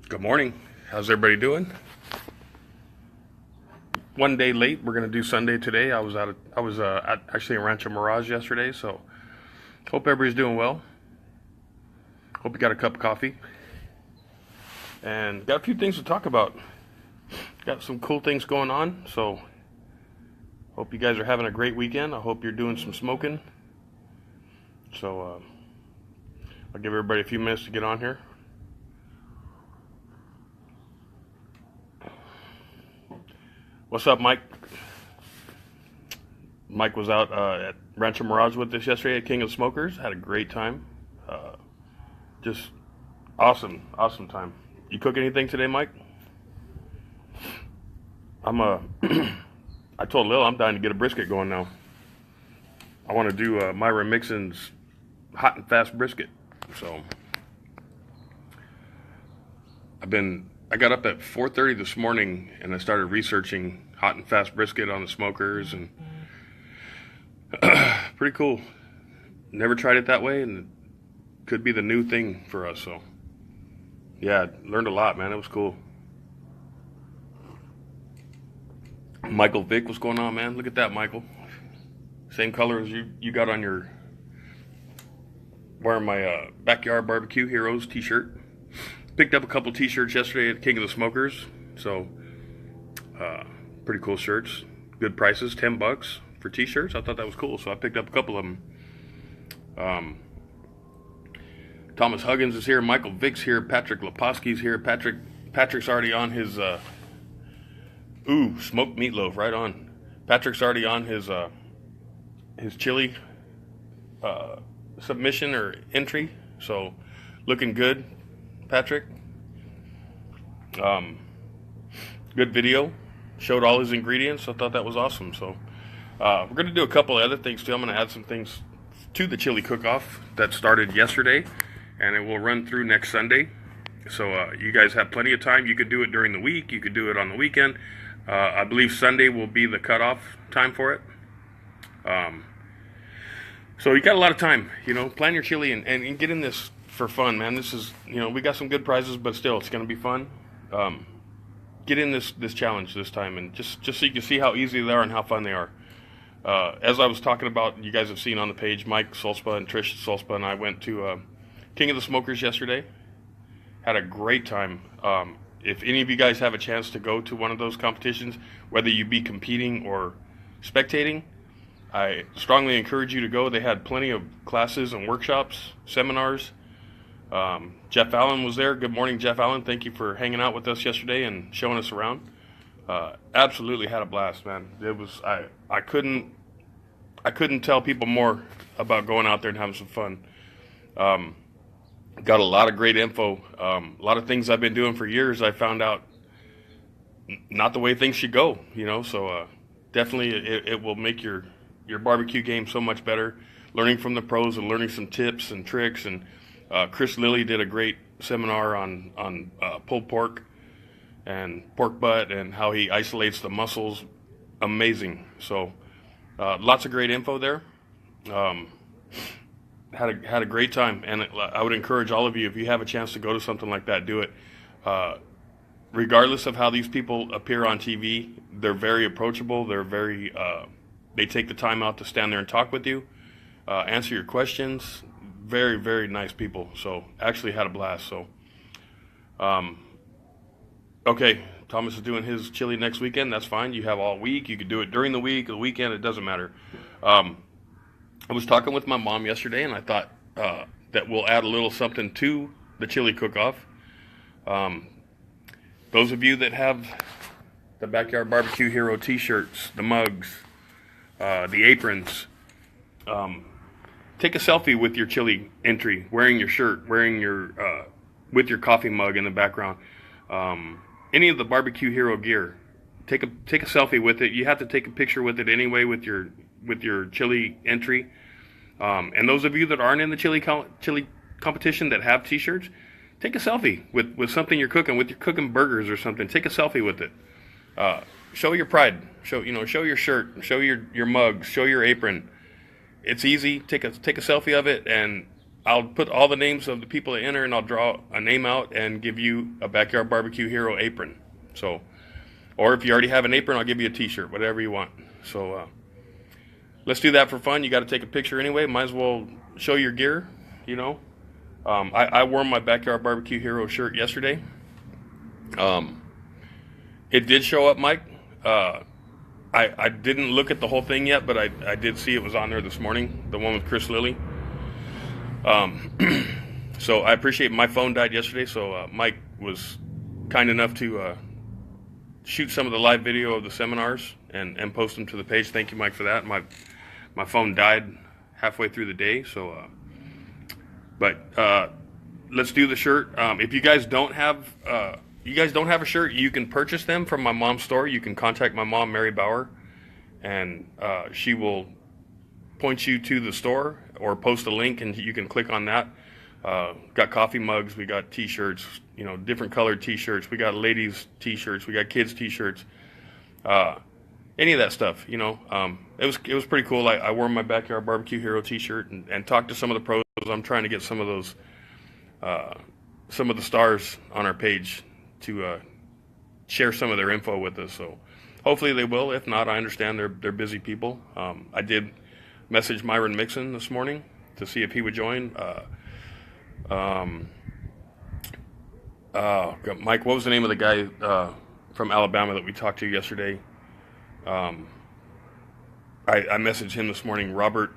Good morning. How's everybody doing? One day late. We're gonna do Sunday today. Actually in Rancho Mirage yesterday, so hope everybody's doing well. Hope you got a cup of coffee and got a few things to talk about. Got some cool things going on, so hope you guys are having a great weekend. I hope you're doing some smoking. So I'll give everybody a few minutes to get on here. What's up, Mike? Mike was out at Rancho Mirage with us yesterday at King of Smokers. Had a great time. Just awesome time. You cook anything today, Mike? I told Lil I'm dying to get a brisket going now. I want to do Myra Mixon's hot and fast brisket. So I got up at 4:30 this morning and I started researching hot and fast brisket on the smokers, and pretty cool. Never tried it that way, and it could be the new thing for us. So yeah, learned a lot, man. It was cool. Michael Vick, what's going on, man? Look at that, Michael. Same color as you got on your, wearing my Backyard Barbecue Heroes t-shirt. Picked up a couple t-shirts yesterday at King of the Smokers. So pretty cool shirts. Good prices, $10 for t-shirts. I thought that was cool, so I picked up a couple of them. Thomas Huggins is here. Michael Vick's here. Patrick Leposki's here. Patrick's already on his smoked meatloaf, right on. Patrick's already on his chili submission or entry, so looking good, Patrick. Good video, showed all his ingredients. I thought that was awesome. So we're going to do a couple of other things too. I'm going to add some things to the chili cook-off that started yesterday, and it will run through next Sunday. So you guys have plenty of time. You could do it during the week. You could do it on the weekend. I believe Sunday will be the cutoff time for it. So you got a lot of time, plan your chili and get in this for fun, man. This is, we got some good prizes, but still, it's going to be fun. Get in this challenge this time, and just so you can see how easy they are and how fun they are. As I was talking about, you guys have seen on the page, Mike Solspa and Trish Solspa and I went to King of the Smokers yesterday. Had a great time. If any of you guys have a chance to go to one of those competitions, whether you be competing or spectating, I strongly encourage you to go. They had plenty of classes and workshops, seminars. Jeff Allen was there. Good morning, Jeff Allen. Thank you for hanging out with us yesterday and showing us around. Absolutely had a blast, man. It was I couldn't tell people more about going out there and having some fun. Got a lot of great info. A lot of things I've been doing for years. I found out not the way things should go. So definitely it will make your barbecue game so much better. Learning from the pros and learning some tips and tricks. And Chris Lilly did a great seminar on pulled pork and pork butt and how he isolates the muscles. Amazing. So lots of great info there. Had a great time, and I would encourage all of you, if you have a chance to go to something like that, do it. Regardless of how these people appear on TV, they're very approachable. They're very they take the time out to stand there and talk with you, answer your questions. Very, very nice people. So actually had a blast. So okay, Thomas is doing his chili next weekend. That's fine. You have all week. You could do it during the week, the weekend. It doesn't matter. I was talking with my mom yesterday, and I thought that we'll add a little something to the chili cook-off. Those of you that have the Backyard Barbecue Hero t-shirts, the mugs, the aprons, take a selfie with your chili entry, wearing your shirt, wearing your with your coffee mug in the background. Any of the Barbecue Hero gear, take a selfie with it. You have to take a picture with it anyway with your chili entry. And those of you that aren't in the chili competition that have t-shirts, take a selfie with something you're cooking, with your cooking burgers or something. Take a selfie with it. Show your pride. Show your shirt. Show your mug. Show your apron. It's easy. Take a selfie of it, and I'll put all the names of the people that enter, and I'll draw a name out and give you a Backyard Barbecue Hero apron. So, or if you already have an apron, I'll give you a T-shirt, whatever you want. So let's do that for fun. You got to take a picture anyway. Might as well show your gear, you know. I wore my Backyard Barbecue Hero shirt yesterday. It did show up, Mike. I didn't look at the whole thing yet, but I did see it was on there this morning, the one with Chris Lilly. So I appreciate my phone died yesterday, so Mike was kind enough to shoot some of the live video of the seminars and post them to the page. Thank you, Mike, for that. My phone died halfway through the day, so but let's do the shirt. If you guys don't have a shirt, you can purchase them from my mom's store. You can contact my mom, Mary Bauer, and she will point you to the store or post a link, and you can click on that. Got coffee mugs, we got T-shirts, you know, different colored T-shirts. We got ladies T-shirts, we got kids T-shirts. Any of that stuff, you know. It was pretty cool. I wore my Backyard Barbecue Hero T-shirt and talked to some of the pros. I'm trying to get some of those, some of the stars on our page to share some of their info with us. So hopefully they will. If not, I understand they're busy people. I did message Myron Mixon this morning to see if he would join. Mike, what was the name of the guy from Alabama that we talked to yesterday? I messaged him this morning, Robert.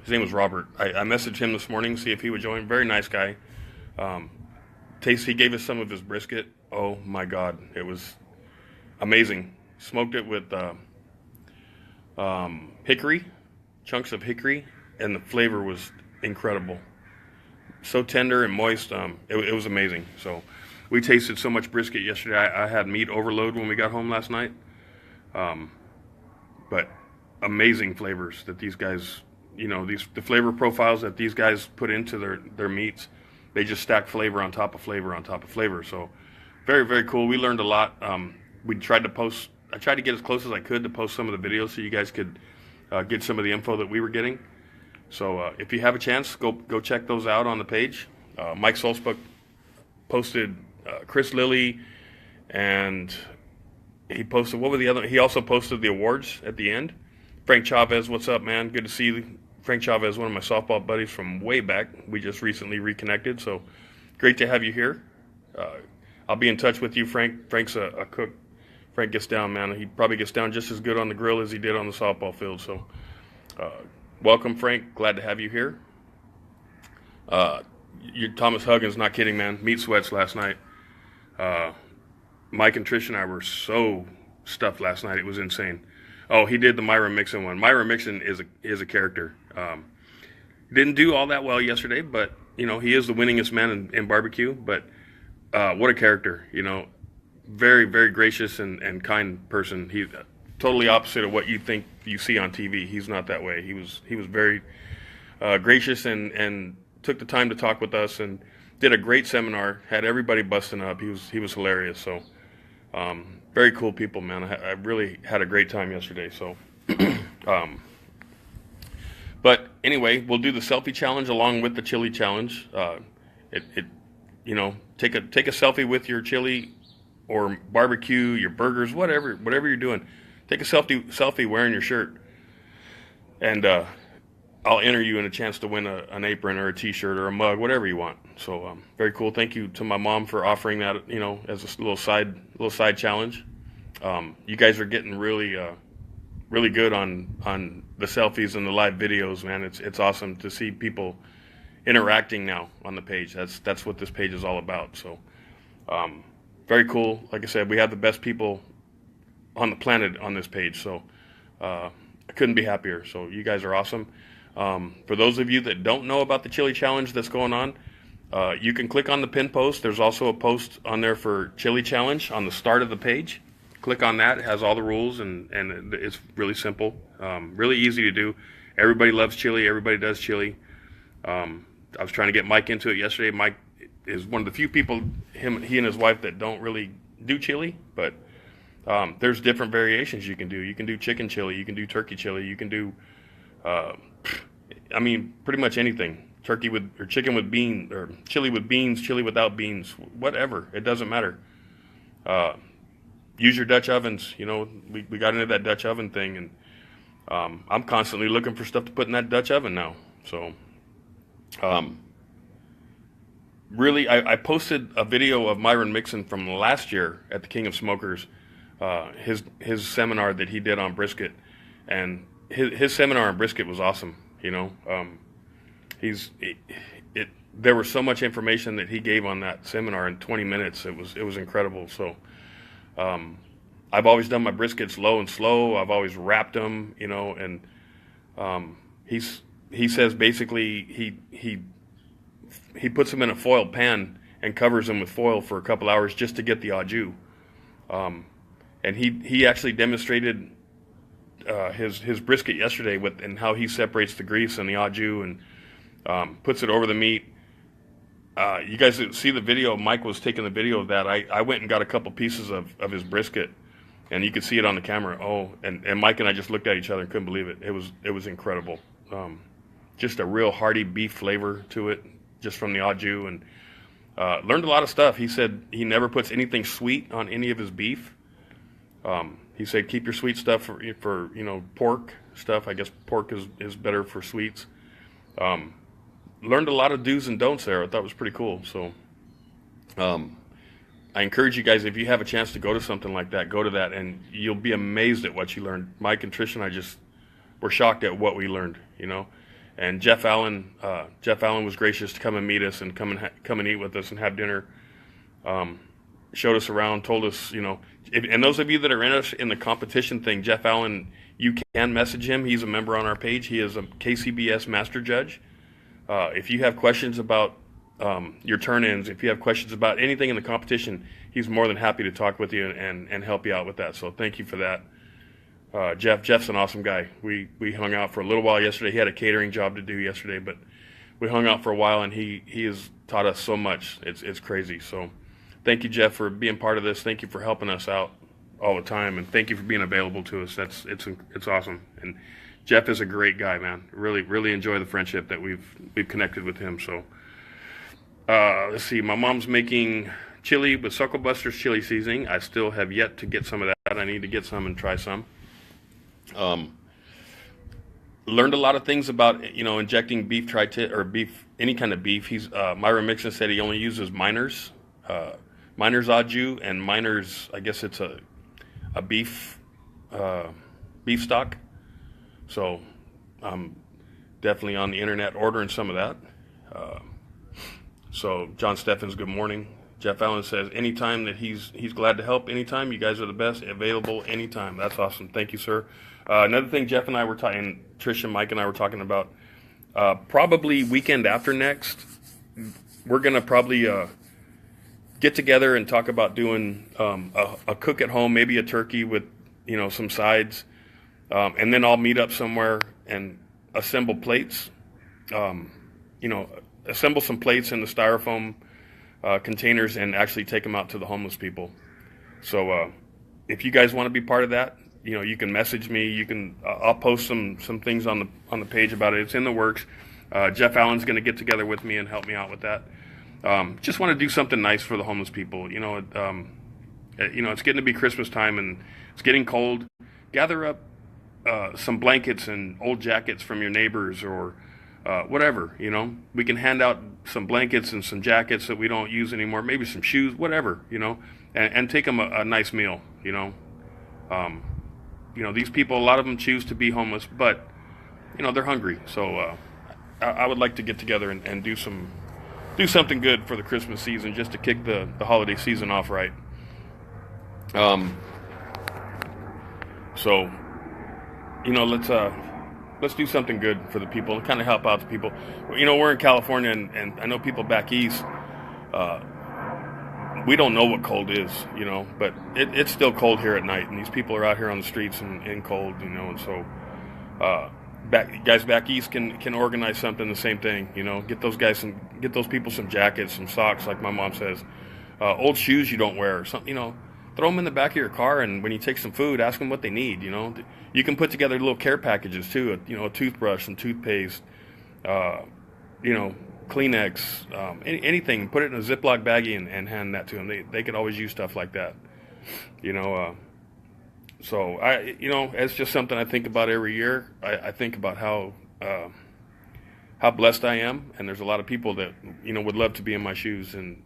His name was Robert. I messaged him this morning to see if he would join. Very nice guy. He gave us some of his brisket. Oh my God, it was amazing. Smoked it with hickory, chunks of hickory, and the flavor was incredible. So tender and moist. It was amazing. So we tasted so much brisket yesterday. I had meat overload when we got home last night. But amazing flavors that these guys, you know, the flavor profiles that these guys put into their meats. They just stack flavor on top of flavor on top of flavor. So very, very cool. We learned a lot. I tried to get as close as I could to post some of the videos so you guys could get some of the info that we were getting. So if you have a chance, go check those out on the page. Mike Solsbuck posted Chris Lilly, and he posted, what were the other? He also posted the awards at the end. Frank Chavez, what's up, man? Good to see you. Frank Chavez, one of my softball buddies from way back. We just recently reconnected, so great to have you here. I'll be in touch with you, Frank. Frank's a cook. Frank gets down, man. He probably gets down just as good on the grill as he did on the softball field. So welcome, Frank. Glad to have you here. Thomas Huggins, not kidding, man. Meat sweats last night. Mike and Trish and I were so stuffed last night. It was insane. Oh, he did the Myron Mixon one. Myron Mixon is a character. Didn't do all that well yesterday, but, you know, he is the winningest man in barbecue. But what a character, you know. Very, very gracious and kind person. He's totally opposite of what you think you see on TV. He's not that way. He was very gracious and took the time to talk with us and did a great seminar. Had everybody busting up. He was hilarious. So very cool people, man. I really had a great time yesterday. So, but anyway, we'll do the selfie challenge along with the chili challenge. You know, take a selfie with your chili or barbecue, your burgers, whatever you're doing. Take a selfie wearing your shirt, and I'll enter you in a chance to win an apron or a T-shirt or a mug, whatever you want. So very cool. Thank you to my mom for offering that, you know, as a little side challenge. You guys are getting really good on the selfies and the live videos, man. It's awesome to see people interacting now on the page. That's what this page is all about. So very cool. Like I said, we have the best people on the planet on this page. So I couldn't be happier. So you guys are awesome. For those of you that don't know about the chili challenge that's going on, you can click on the pin post. There's also a post on there for chili challenge on the start of the page. Click on that. It has all the rules, and it's really simple, really easy to do. Everybody loves chili. Everybody does chili. I was trying to get Mike into it yesterday. Mike is one of the few people, he and his wife, that don't really do chili, but there's different variations you can do. You can do chicken chili. You can do turkey chili. You can do, I mean, pretty much anything. turkey with or chicken with beans or chili with beans, chili without beans, whatever. It doesn't matter. Uh, Use your Dutch ovens. You know, we got into that Dutch oven thing, and I'm constantly looking for stuff to put in that Dutch oven now. So, really, I posted a video of Myron Mixon from last year at the King of Smokers, his seminar that he did on brisket, and his seminar on brisket was awesome. You know, there was so much information that he gave on that seminar in 20 minutes. It was incredible. So. I've always done my briskets low and slow. I've always wrapped them, you know, and he says basically he puts them in a foil pan and covers them with foil for a couple hours just to get the au jus. And he actually demonstrated his brisket yesterday and how he separates the grease and the au jus and puts it over the meat. You guys see the video. Mike was taking the video of that. I went and got a couple pieces of his brisket, and you could see it on the camera. Oh, and Mike and I just looked at each other and couldn't believe it. It was incredible. Just a real hearty beef flavor to it, just from the au jus, and learned a lot of stuff. He said he never puts anything sweet on any of his beef. He said keep your sweet stuff for you know, pork stuff. I guess pork is better for sweets. Learned a lot of do's and don'ts there. I thought it was pretty cool. So I encourage you guys, if you have a chance to go to something like that, go to that, and you'll be amazed at what you learned. Mike and Trish and I just were shocked at what we learned, you know. And Jeff Allen was gracious to come and meet us and come and eat with us and have dinner. Showed us around, told us, you know, and those of you that are in the competition thing, Jeff Allen, you can message him. He's a member on our page. He is a KCBS Master Judge. If you have questions about your turn-ins, if you have questions about anything in the competition, he's more than happy to talk with you and help you out with that. So thank you for that. Jeff's an awesome guy. We hung out for a little while yesterday. He had a catering job to do yesterday, but we hung out for a while, and he has taught us so much. It's crazy. So thank you, Jeff, for being part of this. Thank you for helping us out all the time, and thank you for being available to us. It's awesome. And Jeff is a great guy, man. Really enjoy the friendship that we've connected with him. So let's see. My mom's making chili with Suckle Buster's chili seasoning. I still have yet to get some of that. I need to get some and try some. Learned a lot of things about, you know, injecting beef tri-tip or beef, any kind of beef. Myron Mixon said he only uses Miner's au jus and Miner's, I guess it's a beef stock. So I'm definitely on the internet ordering some of that. So John Steffens, good morning. Jeff Allen says anytime that he's glad to help. Anytime, you guys are the best. Available anytime. That's awesome. Thank you, sir. Another thing Jeff and I were talking, Trish and Mike and I were talking about, probably weekend after next, we're gonna probably get together and talk about doing a cook at home, maybe a turkey with, you know, some sides. And then I'll meet up somewhere and assemble plates, assemble some plates in the styrofoam containers and actually take them out to the homeless people. So if you guys want to be part of that, you know, you can message me. I'll post some things on the page about it. It's in the works. Jeff Allen's going to get together with me and help me out with that. Just want to do something nice for the homeless people. You know, it's getting to be Christmas time and it's getting cold. Gather up some blankets and old jackets from your neighbors or whatever, you know. We can hand out some blankets and some jackets that we don't use anymore, maybe some shoes, whatever, you know, and take them a nice meal, you know. These people, a lot of them choose to be homeless, but, you know, they're hungry. So I would like to get together and do something good for the Christmas season just to kick the holiday season off right. So, you know, let's do something good for the people and kind of help out the people. You know, we're in California, and I know people back east, we don't know what cold is, you know, but it's still cold here at night, and these people are out here on the streets in cold, you know, and so guys back east can organize something, the same thing, you know, get those people some jackets, some socks, like my mom says, old shoes you don't wear, or something, you know. Throw them in the back of your car, and when you take some food, ask them what they need, you know. You can put together little care packages, too, you know, a toothbrush, some toothpaste, you know, Kleenex, anything. Put it in a Ziploc baggie and hand that to them. They could always use stuff like that. You know, so it's just something I think about every year. I think about how blessed I am, and there's a lot of people that would love to be in my shoes, and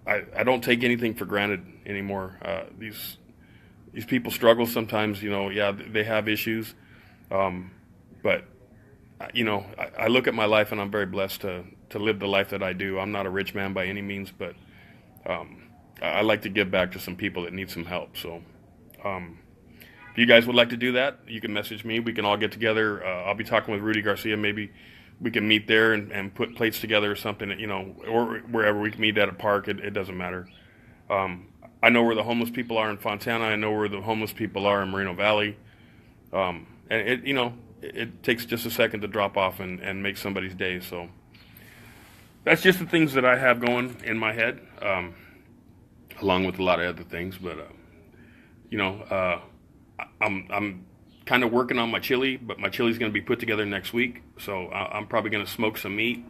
I don't take anything for granted anymore. These people struggle sometimes. Yeah, they have issues, but I look at my life and I'm very blessed to live the life that I do. I'm not a rich man by any means, but I like to give back to some people that need some help. So if you guys would like to do that, you can message me. We can all get together. I'll be talking with Rudy Garcia. Maybe we can meet there and put plates together or something, or wherever we can meet at a park. It doesn't matter. I know where the homeless people are in Fontana. I know where the homeless people are in Moreno Valley. And it takes just a second to drop off and make somebody's day. So that's just the things that I have going in my head, along with a lot of other things. But I'm kind of working on my chili, but my chili's going to be put together next week. So I'm probably going to smoke some meat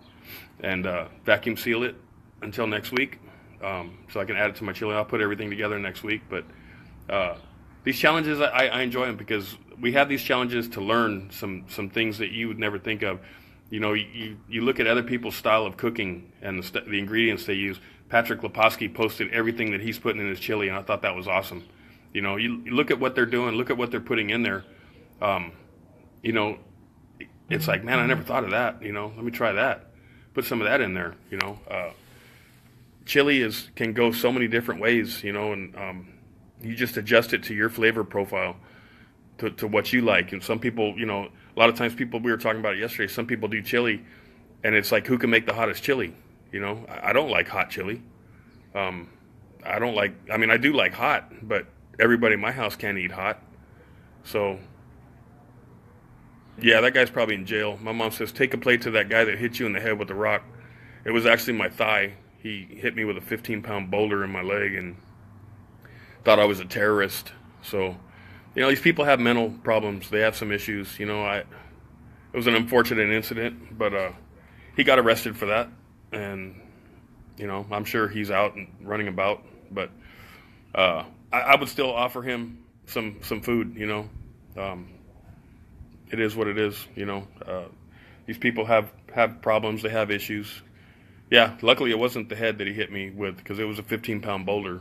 and vacuum seal it until next week, so I can add it to my chili. I'll put everything together next week. But these challenges, I enjoy them because we have these challenges to learn some things that you would never think of. You look at other people's style of cooking and the ingredients they use. Patrick Leposki posted everything that he's putting in his chili, and I thought that was awesome. You look at what they're doing, look at what they're putting in there. It's like, man, I never thought of that. Let me try that. Put some of that in there. Chili can go so many different ways. And you just adjust it to your flavor profile, to what you like. And some people, a lot of times we were talking about it yesterday. Some people do chili, and it's like, who can make the hottest chili? I don't like hot chili. I do like hot, but everybody in my house can't eat hot. So, yeah, that guy's probably in jail. My mom says, take a plate to that guy that hit you in the head with a rock. It was actually my thigh. He hit me with a 15-pound boulder in my leg and thought I was a terrorist. So, these people have mental problems. They have some issues. It was an unfortunate incident, but he got arrested for that. And, I'm sure he's out and running about. But I would still offer him some food, it is what it is, these people have problems, they have issues. Yeah, luckily it wasn't the head that he hit me with, because it was a 15-pound boulder.